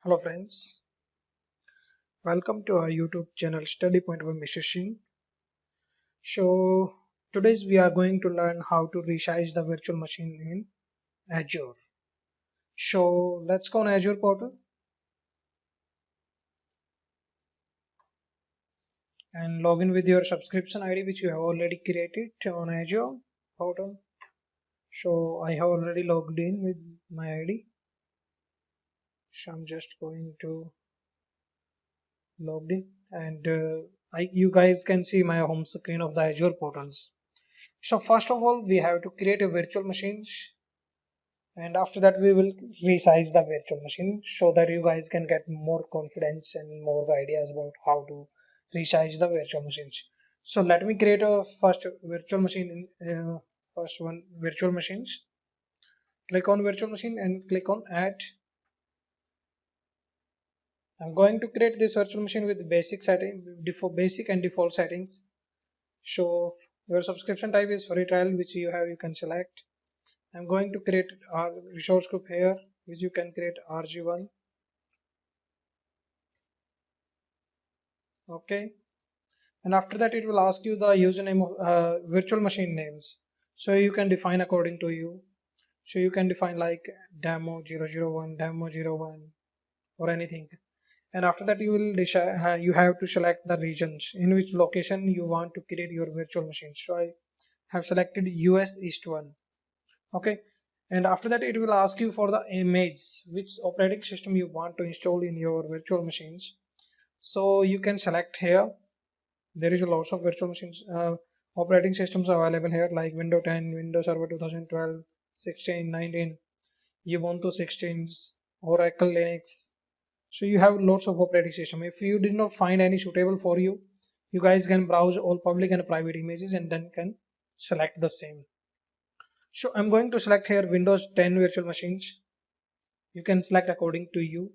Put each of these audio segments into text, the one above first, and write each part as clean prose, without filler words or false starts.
Hello friends, welcome to our YouTube channel Study Point by Mr. Singh. So today's we are going to learn how to resize the virtual machine in Azure. So let's go on Azure portal and log in with your subscription ID which you have already created on Azure portal. So I have already logged in with my ID. So I'm just going to log in and you guys can see my home screen of the Azure portals. So first of all, we have to create a virtual machine, and after that we will resize the virtual machine so that you guys can get more confidence and more ideas about how to resize the virtual machines. So let me create a first virtual machine in first one virtual machines. Click on virtual machine and click on add. I'm going to create this virtual machine with basic setting, basic and default settings. So your subscription type is free trial, which you can select. I'm going to create our resource group here, which you can create RG1. Okay, and after that it will ask you the username of virtual machine names, so you can define according to you. So you can define like demo 001, demo 01, or anything. And after that you will decide, you have to select the regions in which location you want to create your virtual machine. So I have selected US East 1. Okay, and after that it will ask you for the image, which operating system you want to install in your virtual machines. So you can select here. There is a lots of virtual machines operating systems available here, like Windows 10, Windows Server 2012, 16, 19, Ubuntu 16s, Oracle Linux. So you have lots of operating system. If you did not find any suitable for you, you guys can browse all public and private images and then can select the same. So I'm going to select here Windows 10 virtual machines. You can select according to you,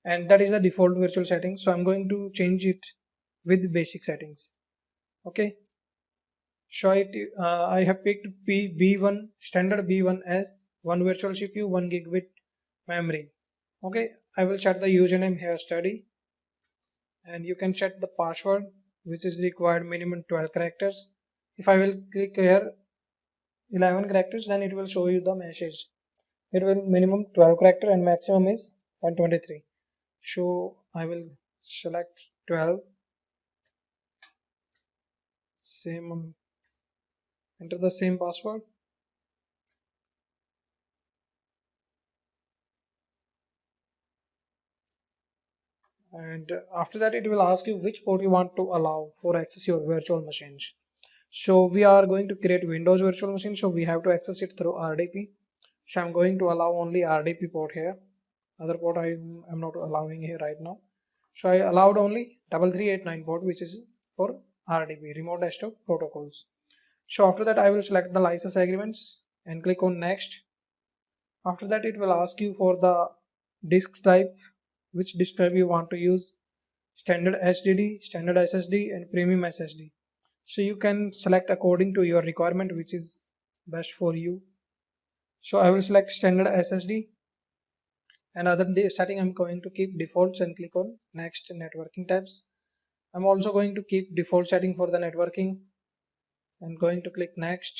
and that is the default virtual settings. So I'm going to change it with basic settings. Okay, so I have picked B1 standard B1 as one virtual CPU, 1 gigabit memory. Okay, I will set the username here study, and you can set the password, which is required minimum 12 characters. If I will click here 11 characters, then it will show you the message. It will minimum 12 character and maximum is 123. So I will select 12, same, enter the same password. And after that it will ask you which port you want to allow for access your virtual machines. So we are going to create Windows virtual machine, so we have to access it through RDP. So I'm going to allow only RDP port here. Other port I am not allowing here right now. So I allowed only 3389 port, which is for RDP, remote desktop protocols. So after that I will select the license agreements and click on next. After that it will ask you for the disk type, which disk type you want to use, standard HDD, standard SSD, and premium SSD. So you can select according to your requirement which is best for you. So I will select standard SSD, and other setting I'm going to keep defaults and click on next networking tabs. I'm also going to keep default setting for the networking and going to click next.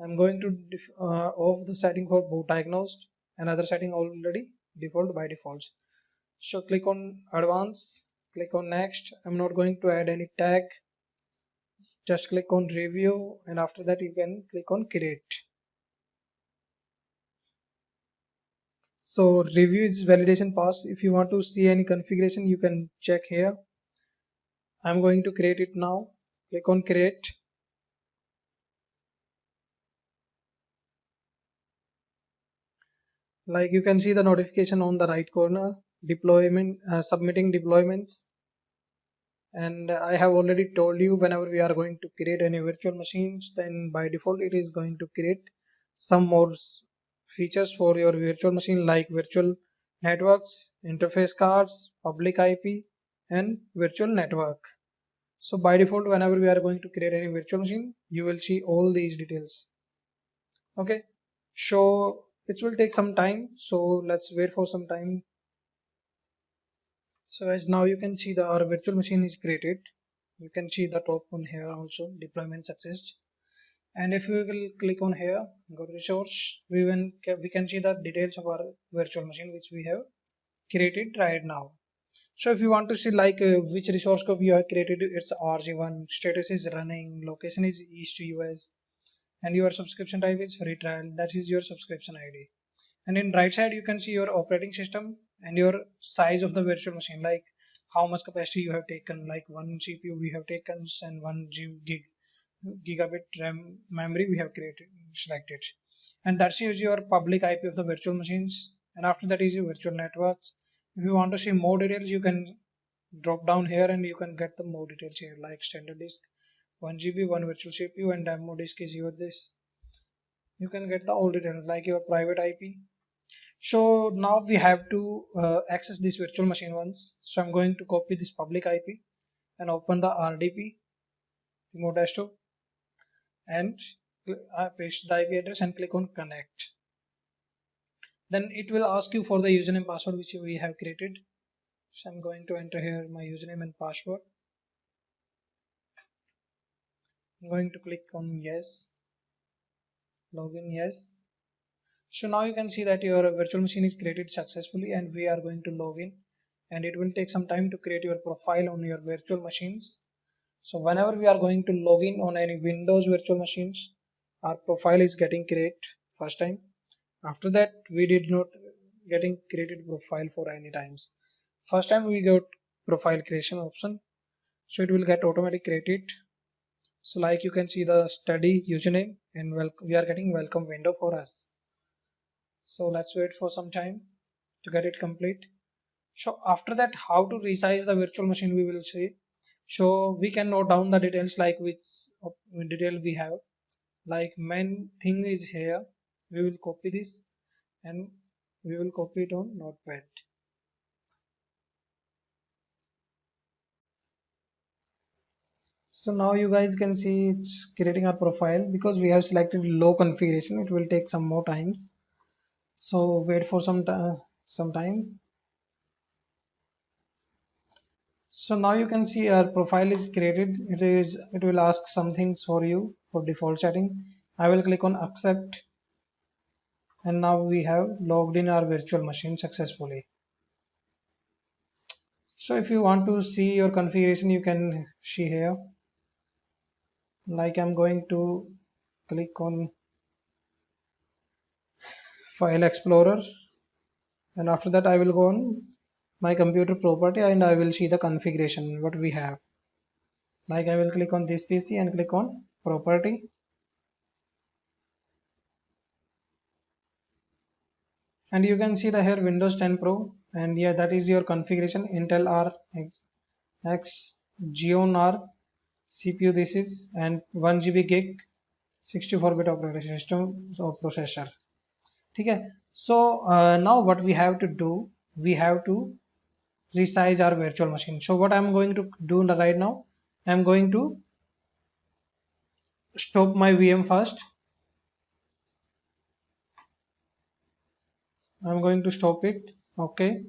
I'm going to off the setting for boot diagnosed, and other setting already default by defaults. So click on advanced, click on next. I'm not going to add any tag, just click on review, and after that you can click on create. So review is validation pass. If you want to see any configuration you can check here. I'm going to create it now. Click on create. Like you can see the notification on the right corner, deployment, submitting deployments. And I have already told you, whenever we are going to create any virtual machines, then by default it is going to create some more features for your virtual machine, like virtual networks, interface cards, public IP, and virtual network. So by default, whenever we are going to create any virtual machine, you will see all these details. Okay, so it will take some time, so let's wait for some time. So as now you can see our virtual machine is created. You can see the top one here also, deployment success. And if we will click on here, go to resource, we can see the details of our virtual machine which we have created right now. So if you want to see like which resource scope you have created, it's RG1, status is running, location is East US, and your subscription type is free trial. That is your subscription ID. And in right side you can see your operating system and your size of the virtual machine, like how much capacity you have taken, like one CPU we have taken and 1 gigabit RAM memory we have created selected. And that's your public IP of the virtual machines. And after that is your virtual networks. If you want to see more details, you can drop down here and you can get the more details here, like standard disk, 1 GB, one virtual CPU, and demo disk is your this. You can get the all details like your private IP. So now we have to access this virtual machine once. So I'm going to copy this public IP and open the RDP remote desktop and paste the IP address and click on connect. Then it will ask you for the username password which we have created. So I'm going to enter here my username and password. I'm going to click on yes, login yes. So now you can see that your virtual machine is created successfully and we are going to log in, and it will take some time to create your profile on your virtual machines. So whenever we are going to log in on any Windows virtual machines, our profile is getting created first time. After that we did not getting created profile for any times. First time we got profile creation option, so it will get automatically created. So like you can see the study username and we are getting welcome window for us. So let's wait for some time to get it complete. So after that, how to resize the virtual machine we will see. So we can note down the details like which detail we have. Like main thing is here. We will copy this and we will copy it on Notepad. So now you guys can see it's creating our profile. Because we have selected low configuration, it will take some more times. So wait for some time. So now you can see our profile is created. It will ask some things for you for default setting. I will click on accept, and now we have logged in our virtual machine successfully. So if you want to see your configuration, you can see here. Like I'm going to click on File Explorer, and after that I will go on my computer property and I will see the configuration what we have. Like I will click on this PC and click on property, and you can see the here Windows 10 Pro, and yeah, that is your configuration. Intel X Xeon R CPU this is, and 1 GB gig 64-bit operating system so processor. Okay, so now what we have to do, we have to resize our virtual machine. So what I'm going to do right now, I'm going to stop my VM first. I'm going to stop it. Okay,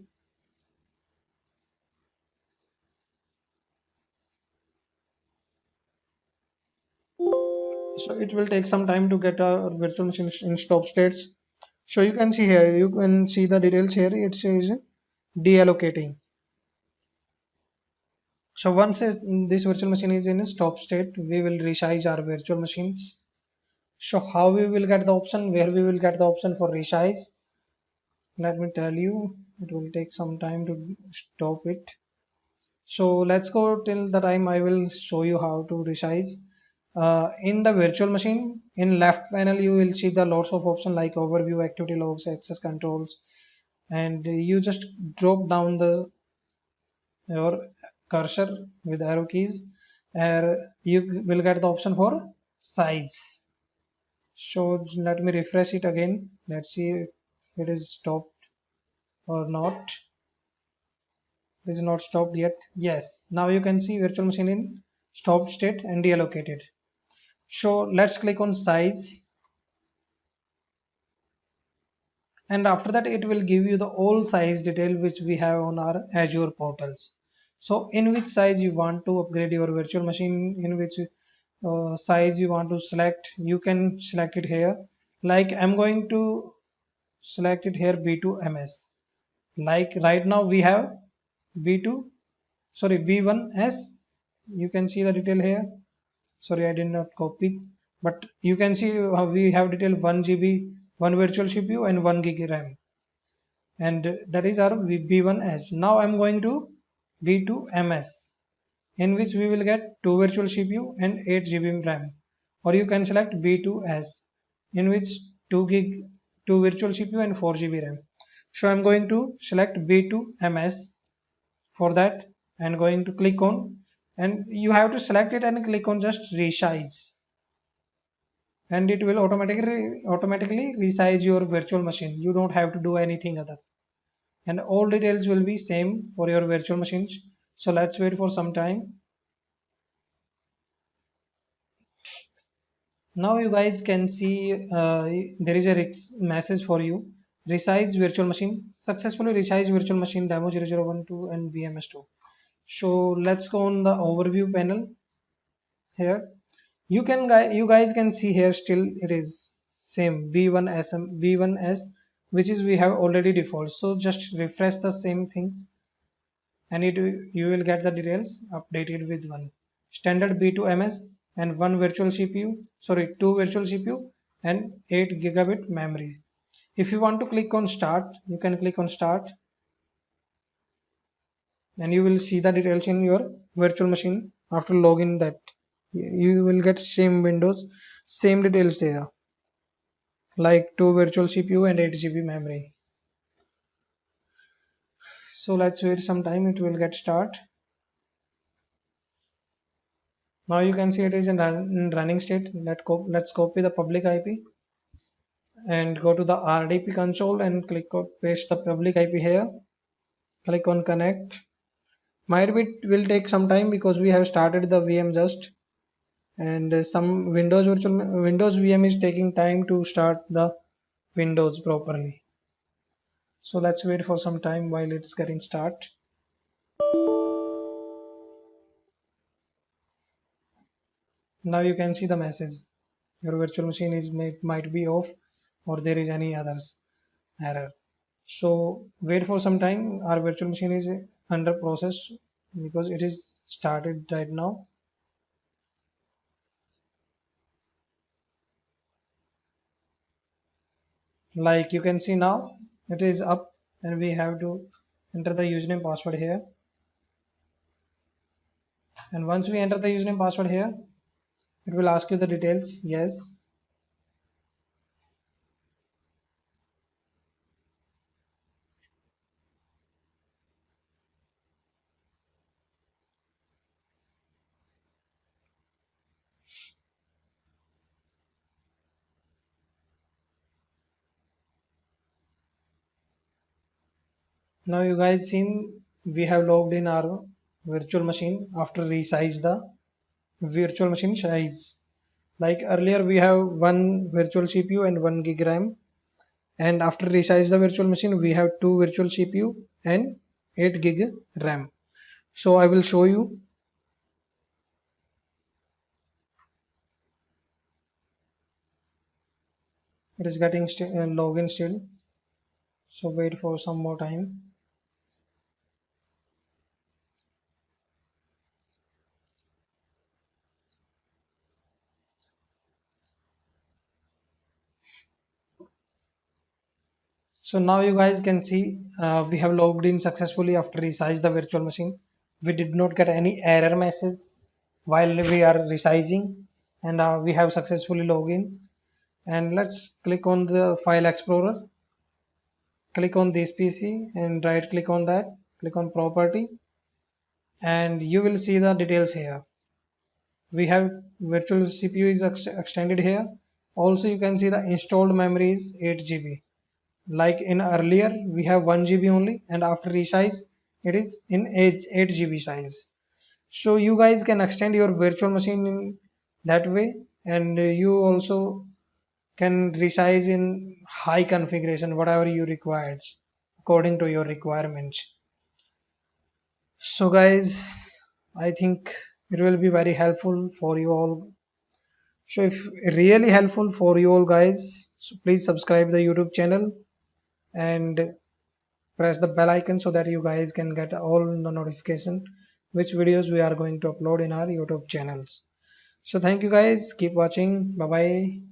so it will take some time to get our virtual machine in stop states. So you can see here, you can see the details here. It says deallocating. So once this virtual machine is in a stop state, we will resize our virtual machines. So how we will get the option, where we will get the option for resize? Let me tell you, it will take some time to stop it. So let's go till the time I will show you how to resize. In the virtual machine, in left panel you will see the lots of options like overview, activity logs, access controls, and you just drop down your cursor with arrow keys, and you will get the option for size. So let me refresh it again. Let's see if it is stopped or not. It is not stopped yet. Yes, now you can see virtual machine in stopped state and deallocated. So let's click on size. and after that it will give you the all size detail which we have on our Azure portals. So in which size you want to upgrade your virtual machine, in which size you want to select, you can select it here. Like I'm going to select it here B2MS. Like right now we have B2, sorry, B1S. You can see the detail here. Sorry, I did not copy it, but you can see how we have detail 1 GB, 1 virtual CPU and 1 gig RAM, and that is our B1S. Now I'm going to B2MS, in which we will get 2 virtual CPU and 8 GB RAM, or you can select B2S, in which 2 gig, 2 virtual CPU and 4 GB RAM. So I'm going to select B2MS. For that I'm going to click on, and you have to select it and click on just resize, and it will automatically resize your virtual machine. You don't have to do anything other, and all details will be same for your virtual machines. So let's wait for some time. Now you guys can see there is a message for you: resize virtual machine successfully, resize virtual machine demo 0012 and VMS2. So let's go on the overview panel. Here you guys can see here still it is same B1S, which is we have already default. So just refresh the same things, and you will get the details updated with one standard B2MS and one virtual CPU, sorry, two virtual CPU and 8 gigabit memory. If you want to click on start, you can click on start, and you will see the details in your virtual machine. After login, that you will get same windows, same details there, like 2 virtual CPU and 8 GB memory. So let's wait some time, it will get start. Now you can see it is in running state. Let's copy the public IP and go to the RDP console and click on paste the public IP here. Click on connect. Might be it will take some time because we have started the VM just, and some Windows VM is taking time to start the Windows properly. So let's wait for some time while it's getting start. Now you can see the message: your virtual machine is might be off, or there is any others error. So wait for some time. Our virtual machine is under process because it is started right now. Like you can see now it is up, and we have to enter the username password here. And once we enter the username password here, it will ask you the details. Yes. Now you guys seen we have logged in our virtual machine after resize the virtual machine size. Like earlier we have one virtual CPU and 1 gig RAM, and after resize the virtual machine we have two virtual CPU and 8 gig RAM. So I will show you. It is getting login still, so wait for some more time. So now you guys can see we have logged in successfully after resize the virtual machine. We did not get any error message while we are resizing, and we have successfully logged in. And let's click on the file explorer, click on this PC and right click on that, click on property, and you will see the details here. We have virtual CPU is extended here. Also you can see the installed memory is 8 GB. Like in earlier we have 1 GB only, and after resize it is in 8 GB size. So you guys can extend your virtual machine in that way, and you also can resize in high configuration whatever you requires according to your requirements. So guys, I think it will be very helpful for you all. So if really helpful for you all guys, so please subscribe the YouTube channel and press the bell icon so that you guys can get all the notification which videos we are going to upload in our YouTube channels. So thank you guys, keep watching, bye bye.